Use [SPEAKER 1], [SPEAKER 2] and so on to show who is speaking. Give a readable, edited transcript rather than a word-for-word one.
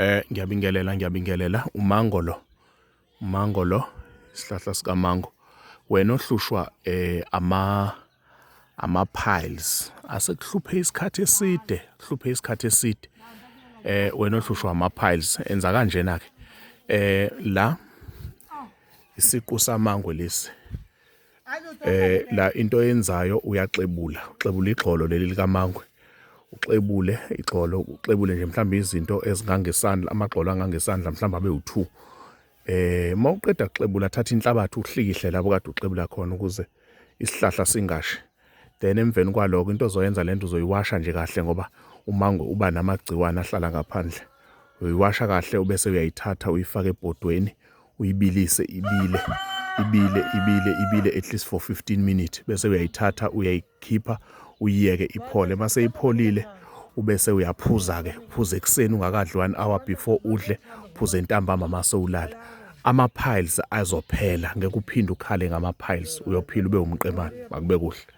[SPEAKER 1] Ngiyabingelela umango lo isihlahla sika mango wena ohlushwa ama-piles asekuhluphe isikhathi eside wena ohlushwa ama-piles enza kanjena ke la isiqu samango lesi la into yenzayo uxebula ixolo leli likamango uxebule ixolo uxebule nje mhlawumbe izinto ezingangesandla amagxolo angangesandla mhlawumbe abe u2 mawuqeda kuxebula thatha inhlabathi uhlikihle lapho kade uxebula khona ukuze isihlahla singashi then emveni kwaloko into ozoyenza lento uzoyiwasha nje kahle ngoba umango uba namagciwane ahlala ngaphandle uyiwasha kahle ubese uyayithatha uyifaka ebhodweni uyibilise ibile at least for 15 minutes bese uyayithatha uyayikhipha uyiyeke iphole mase ipholile ubese uyaphuza ke uphuze ekseni ungakadli 1 hour before udle uphuze ntambama mase ulala ama-piles azophela ngeke uphinde ukhale ngama-piles uyophila ube umqemane makube kuhle.